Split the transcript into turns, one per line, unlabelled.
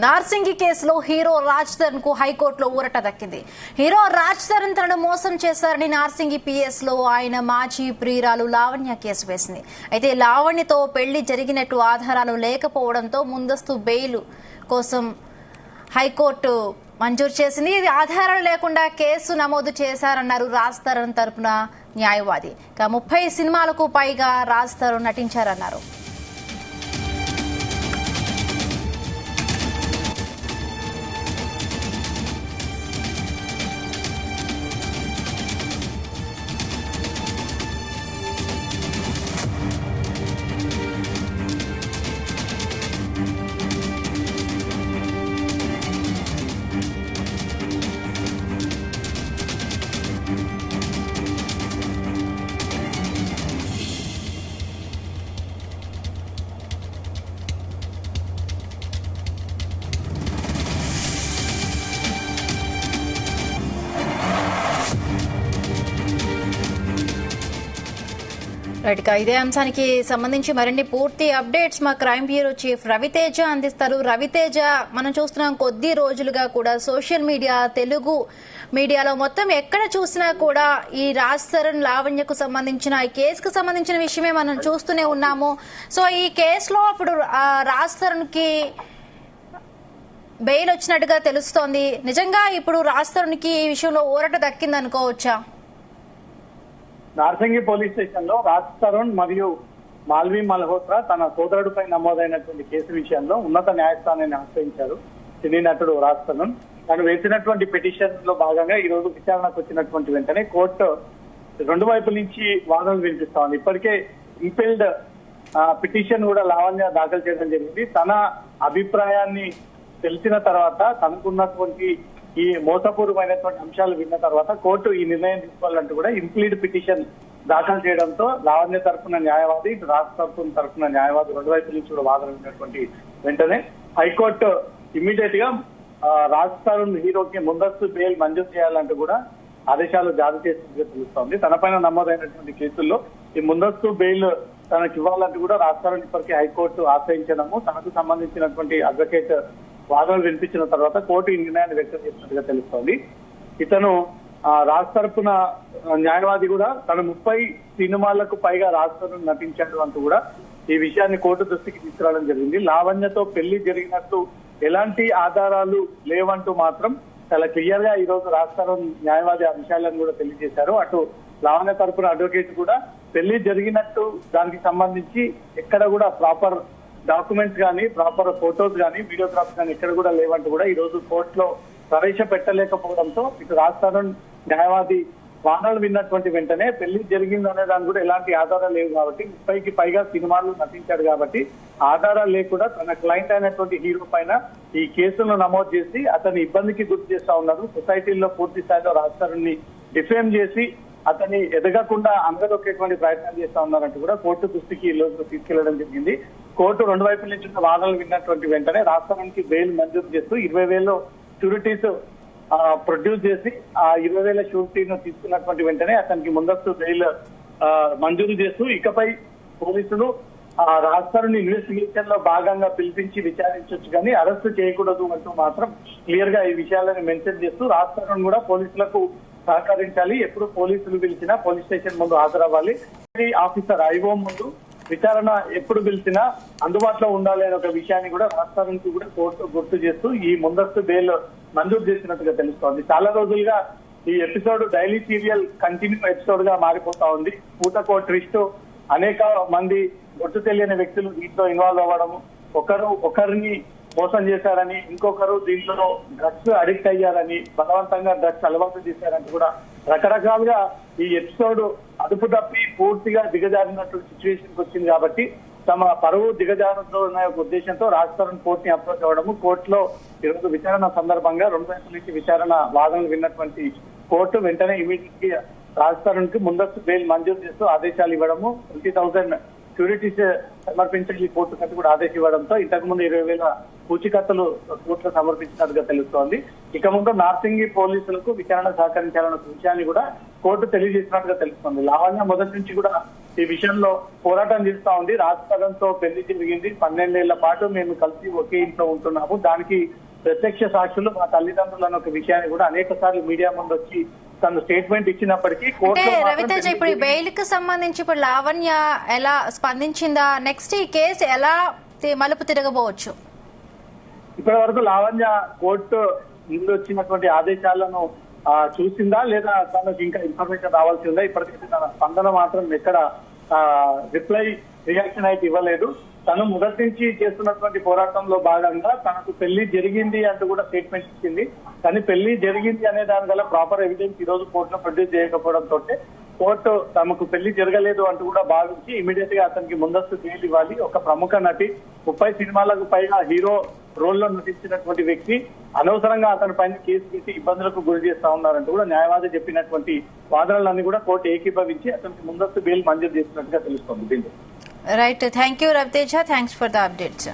నార్సింగి కేసులో హీరో రాజ్ తరుణ్ కు హైకోర్టులో ఊరట దక్కింది. హీరో రాజ్ తరుణ్ తనను మోసం చేశారని నార్సింగి పిఎస్ లో ఆయన మాజీ ప్రియురాలు లావణ్య కేసు వేసింది. అయితే లావణ్యతో పెళ్లి జరిగినట్టు ఆధారాలు లేకపోవడంతో ముందస్తు బెయిల్ కోసం హైకోర్టు మంజూరు చేసింది. ఇది ఆధారాలు లేకుండా కేసు నమోదు చేశారన్నారు రాజ్ తరుణ్ తరపున న్యాయవాది. 30 సినిమాలకు పైగా రాజ్ తరుణ్ నటించారన్నారు. ఇదే అంశానికి సంబంధించి మరిన్ని పూర్తి అప్డేట్స్ మా క్రైమ్ బ్యూరో చీఫ్ రవితేజ అందిస్తారు. రవితేజ, మనం చూస్తున్నాం కొద్ది రోజులుగా కూడా సోషల్ మీడియా, తెలుగు మీడియాలో మొత్తం ఎక్కడ చూసినా కూడా ఈ రాజ్ తరుణ్ లావణ్యకు సంబంధించిన ఈ కేసుకు సంబంధించిన విషయమే మనం చూస్తూనే ఉన్నాము. సో ఈ కేసులో ఇప్పుడు రాజ్ తరుణ్ కి బెయిల్ వచ్చినట్టుగా తెలుస్తోంది. నిజంగా ఇప్పుడు రాజ్ తరుణ్ కి ఈ విషయంలో ఊరట దక్కింది అనుకోవచ్చా?
నార్సింగి పోలీస్ స్టేషన్ లో రాజ్ తరుణ్ మరియు మాల్వి మల్హోత్రా తన సోదరుడిపై నమోదైనటువంటి కేసు విషయంలో ఉన్నత న్యాయస్థానాన్ని ఆశ్రయించారు సినీ నటుడు రాజ్ తరుణ్. తను వేసినటువంటి పిటిషన్ లో భాగంగా ఈ రోజు విచారణకు వచ్చినటువంటి వెంటనే కోర్టు రెండు వైపుల నుంచి వాదనలు వినిపిస్తా ఉంది. ఇప్పటికే ఇంపెల్డ్ పిటిషన్ కూడా లావణ్య దాఖలు చేయడం జరిగింది. తన అభిప్రాయాన్ని తెలిసిన తర్వాత తనకున్నటువంటి ఈ మోసపూర్వమైనటువంటి అంశాలు విన్న తర్వాత కోర్టు ఈ నిర్ణయం తీసుకోవాలంటూ కూడా ఇంప్లీడ్ పిటిషన్ దాఖలు చేయడంతో లావణ్య తరఫున న్యాయవాది, రాజ్ తరఫున తరఫున న్యాయవాది రెండు వైపుల నుంచి కూడా వాదన విన్నటువంటి వెంటనే హైకోర్టు ఇమ్మీడియట్ గా రాజ్ తరుణ్ హీరోకి ముందస్తు బెయిల్ మంజూరు చేయాలంటూ కూడా ఆదేశాలు జారీ చేసినట్టుగా తెలుస్తోంది. తనపైన నమోదైనటువంటి కేసుల్లో ఈ ముందస్తు బెయిల్ తనకు ఇవ్వాలంటూ కూడా రాజ్ తరుణ్ ఇప్పటికీ హైకోర్టు ఆశ్రయించడము, తనకు సంబంధించినటువంటి అడ్వకేట్ వాదనలు వినిపించిన తర్వాత కోర్టు ఈ నిర్ణయాన్ని వ్యక్తం చేసినట్టుగా తెలుస్తోంది. ఇతను రాజ్ తరపున న్యాయవాది కూడా తను 30 సినిమాలకు పైగా రాజ్ తరుణ్ నటించాడు అంటూ కూడా ఈ విషయాన్ని కోర్టు దృష్టికి తీసుకురావడం జరిగింది. లావణ్యతో పెళ్లి జరిగినట్టు ఎలాంటి ఆధారాలు లేవంటూ మాత్రం చాలా క్లియర్ గా ఈ రోజు రాజ్ తరుణ్ న్యాయవాది ఆ విషయాలను కూడా తెలియజేశారు. అటు లావణ్య తరపున అడ్వకేట్ కూడా పెళ్లి జరిగినట్టు దానికి సంబంధించి ఎక్కడ కూడా ప్రాపర్ డాక్యుమెంట్స్ కానీ, ప్రాపర్ ఫోటోస్ కానీ, వీడియోగ్రాఫ్స్ కానీ ఎక్కడ కూడా లేవంటూ కూడా ఈ రోజు కోర్టులో ప్రవేశపెట్టలేకపోవడంతో ఇటు రాజ్ తరుణ్ న్యాయవాది వాదనలు విన్నటువంటి వెంటనే పెళ్లి జరిగిందనే దాని కూడా ఎలాంటి ఆధారాలు లేవు కాబట్టి 30కి పైగా సినిమాలు నటించాడు కాబట్టి ఆధారాలు లేకుండా తన క్లయింట్ అయినటువంటి హీరో పైన ఈ కేసులను నమోదు చేసి అతని ఇబ్బందికి గుర్తు చేస్తా ఉన్నారు. సొసైటీలో పూర్తి స్థాయిలో రాజ్ తరుణ్ ని డిఫేమ్ చేసి అతన్ని ఎదగకుండా అందరొక్కేటువంటి ప్రయత్నం చేస్తా ఉన్నారంటూ కూడా కోర్టు దృష్టికి ఈ రోజు తీసుకెళ్లడం జరిగింది. కోర్టు రెండు వైపుల నుంచి వాదనలు విన్నటువంటి వెంటనే రాజ్ తరుణ్ కి బెయిల్ మంజూరు చేస్తూ 20,000 షూరిటీస్ ప్రొడ్యూస్ చేసి ఆ 20,000 షూరిటీను తీసుకున్నటువంటి వెంటనే అతనికి ముందస్తు బెయిల్ మంజూరు చేస్తూ ఇకపై పోలీసులు రాజ్ తరుణ్ ఇన్వెస్టిగేషన్ లో భాగంగా పిలిపించి విచారించవచ్చు కానీ అరెస్ట్ చేయకూడదు అంటూ మాత్రం క్లియర్ గా ఈ విషయాలను మెన్షన్ చేస్తూ రాజ్ తరుణ్ కూడా పోలీసులకు సహకరించాలి, ఎప్పుడు పోలీసులు పిలిచినా పోలీస్ స్టేషన్ ముందు హాజరవ్వాలి, ఆఫీసర్ ఐఓ ముందు విచారణ ఎప్పుడు పిలిచినా అందుబాటులో ఉండాలి అనే ఒక విషయాన్ని కూడా రాజ్ తరుణ్ కి కూడా కోర్టు గుర్తు చేస్తూ ఈ ముందస్తు బెయిల్ మంజూరు చేసినట్టుగా తెలుస్తోంది. చాలా రోజులుగా ఈ episode daily serial continue episode గా మారిపోతా ఉంది. పూటకో ట్విస్ట్, అనేక మంది గుర్తు తెలియని వ్యక్తులు దీంట్లో ఇన్వాల్వ్ అవ్వడము, ఒకరిని మోసం చేశారని, ఇంకొకరు దీంట్లో డ్రగ్స్ అడిక్ట్ అయ్యారని, బలవంతంగా డ్రగ్స్ అలవాటు చేశారని కూడా రకరకాలుగా ఈ ఎపిసోడ్ అదుపు తప్పి పూర్తిగా దిగజారినట్టు సిచ్యువేషన్ వచ్చింది కాబట్టి తమ పరువు దిగజారుతో ఉన్న ఉద్దేశంతో రాజ్ తరుణ్ కోర్టుని అప్రోచ్ అవ్వడము, కోర్టులో ఈరోజు విచారణ సందర్భంగా రెండు వైపుల నుంచి విచారణ వాదనలు విన్నటువంటి కోర్టు వెంటనే ఇమీడియట్ గా రాజ్ తరుణ్ కి ముందస్తు బెయిల్ మంజూరు చేస్తూ ఆదేశాలు ఇవ్వడము, 20,000 షూరిటీస్ సమర్పించాలి కోర్టుకు కూడా ఆదేశం ఇవ్వడంతో ఇంతకుముందు 20,000 పూచికత్తులు కోర్టులో సమర్పించినట్టుగా తెలుస్తోంది. ఇక ముందు నార్సింగి పోలీసులకు విచారణ సహకరించాలన్న విషయాన్ని కూడా కోర్టు తెలియజేసినట్టుగా తెలుస్తోంది. లావణ్య మొదటి నుంచి కూడా ఈ విషయంలో పోరాటం చేస్తా ఉంది. రాజ్ తరుణ్ తో పెళ్లి జరిగింది, 12 ఏళ్ల పాటు మేము కలిసి ఒకే ఇంట్లో ఉంటున్నాము, దానికి ప్రత్యక్ష సాక్షులు మా తల్లిదండ్రులను ఒక విషయాన్ని కూడా అనేక సార్లు మీడియా ముందు వచ్చి తను స్టేట్మెంట్ ఇచ్చినప్పటికీ
అంటే
కోర్టులో
రవితేజ ఇప్పుడు బెయిల్ కి సంబంధించి ఇప్పుడు లావణ్య ఎలా స్పందించిందా, నెక్స్ట్ ఈ కేసు ఎలా మలుపు తిరగబోవచ్చు?
ఇప్పటి వరకు లావణ్య కోర్టు ముందు వచ్చినటువంటి ఆదేశాలను చూసిందా లేదా తనకు ఇంకా ఇన్ఫర్మేషన్ రావాల్సి ఉందా? ఇప్పటికైతే తన స్పందన మాత్రం ఎక్కడ రియాక్షన్ అయితే ఇవ్వలేదు. తను మొదటి నుంచి చేస్తున్నటువంటి పోరాటంలో భాగంగా తనకు పెళ్లి జరిగింది అంటూ కూడా స్టేట్మెంట్ ఇచ్చింది. కానీ పెళ్లి జరిగింది అనే దాని గల ప్రాపర్ ఎవిడెన్స్ ఈ రోజు కోర్టులో ప్రొడ్యూస్ చేయకపోవడంతో కోర్టు తమకు పెళ్లి జరగలేదు అంటూ కూడా భావించి ఇమీడియట్ గా అతనికి ముందస్తు బెయిల్ ఇవ్వాలి. ఒక ప్రముఖ నటి 30 సినిమాలకు పైగా హీరో రోల్లో నటించినటువంటి వ్యక్తి అనవసరంగా అతని పైన కేసు పెట్టి ఇబ్బందులకు గురి చేస్తా ఉన్నారంటూ కూడా న్యాయవాది చెప్పినటువంటి వాదనలన్నీ కూడా కోర్టు ఏకీభవించి అతనికి ముందస్తు బెయిల్ మంజూరు చేసినట్టుగా తెలుస్తోంది.
Right, thank you Raviteja, thanks for the updates.